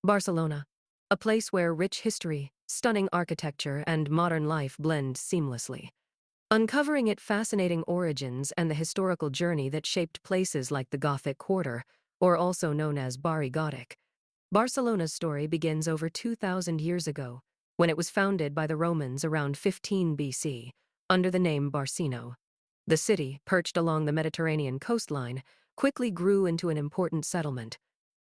Barcelona, a place where rich history, stunning architecture, and modern life blend seamlessly. Uncovering its fascinating origins and the historical journey that shaped places like the Gothic Quarter, or also known as Barri Gothic. Barcelona's story begins over 2,000 years ago, when it was founded by the Romans around 15 BC, under the name Barcino. The city, perched along the Mediterranean coastline, quickly grew into an important settlement.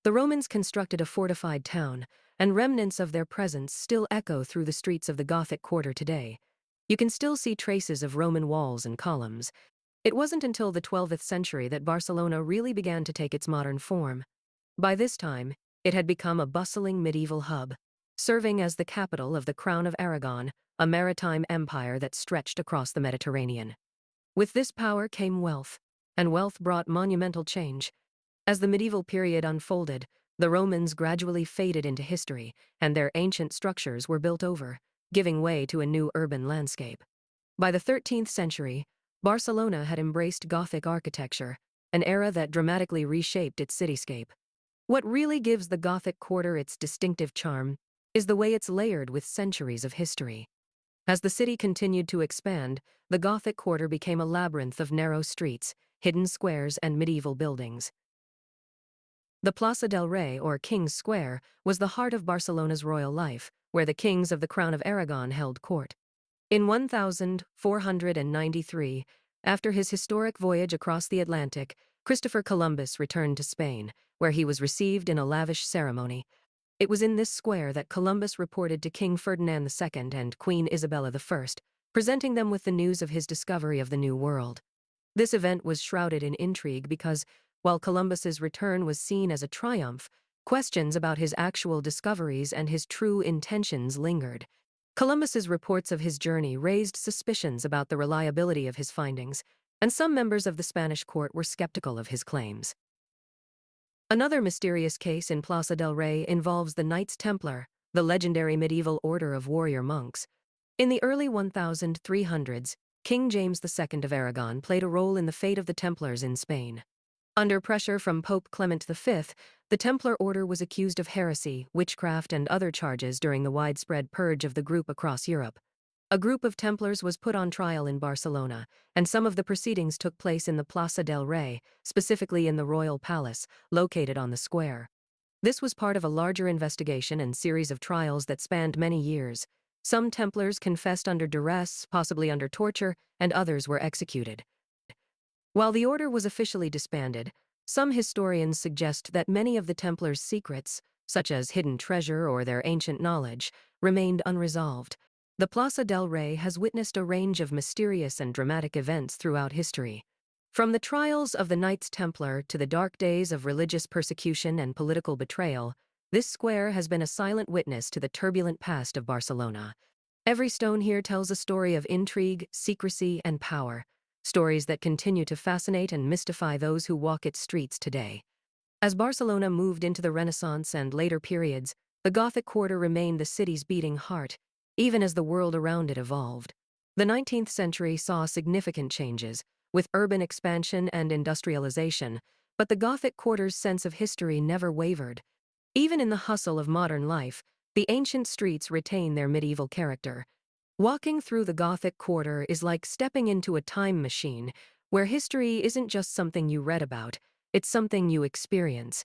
The Romans constructed a fortified town, and remnants of their presence still echo through the streets of the Gothic Quarter today. You can still see traces of Roman walls and columns. It wasn't until the 12th century that Barcelona really began to take its modern form. By this time, it had become a bustling medieval hub, serving as the capital of the Crown of Aragon, a maritime empire that stretched across the Mediterranean. With this power came wealth, and wealth brought monumental change. As the medieval period unfolded, the Romans gradually faded into history, and their ancient structures were built over, giving way to a new urban landscape. By the 13th century, Barcelona had embraced Gothic architecture, an era that dramatically reshaped its cityscape. What really gives the Gothic Quarter its distinctive charm is the way it's layered with centuries of history. As the city continued to expand, the Gothic Quarter became a labyrinth of narrow streets, hidden squares, and medieval buildings. The Plaza del Rey, or King's Square, was the heart of Barcelona's royal life, where the kings of the Crown of Aragon held court. In 1493, after his historic voyage across the Atlantic, Christopher Columbus returned to Spain, where he was received in a lavish ceremony. It was in this square that Columbus reported to King Ferdinand II and Queen Isabella I, presenting them with the news of his discovery of the New World. This event was shrouded in intrigue because, while Columbus's return was seen as a triumph, questions about his actual discoveries and his true intentions lingered. Columbus's reports of his journey raised suspicions about the reliability of his findings, and some members of the Spanish court were skeptical of his claims. Another mysterious case in Plaza del Rey involves the Knights Templar, the legendary medieval order of warrior monks. In the early 1300s, King James II of Aragon played a role in the fate of the Templars in Spain. Under pressure from Pope Clement V, the Templar order was accused of heresy, witchcraft, and other charges during the widespread purge of the group across Europe. A group of Templars was put on trial in Barcelona, and some of the proceedings took place in the Plaza del Rey, specifically in the Royal Palace, located on the square. This was part of a larger investigation and series of trials that spanned many years. Some Templars confessed under duress, possibly under torture, and others were executed. While the order was officially disbanded, some historians suggest that many of the Templars' secrets, such as hidden treasure or their ancient knowledge, remained unresolved. The Plaza del Rey has witnessed a range of mysterious and dramatic events throughout history. From the trials of the Knights Templar to the dark days of religious persecution and political betrayal, this square has been a silent witness to the turbulent past of Barcelona. Every stone here tells a story of intrigue, secrecy, and power, stories that continue to fascinate and mystify those who walk its streets today. As Barcelona moved into the Renaissance and later periods, the Gothic Quarter remained the city's beating heart, even as the world around it evolved. The 19th century saw significant changes, with urban expansion and industrialization, but the Gothic Quarter's sense of history never wavered. Even in the hustle of modern life, the ancient streets retain their medieval character. Walking through the Gothic Quarter is like stepping into a time machine, where history isn't just something you read about, it's something you experience.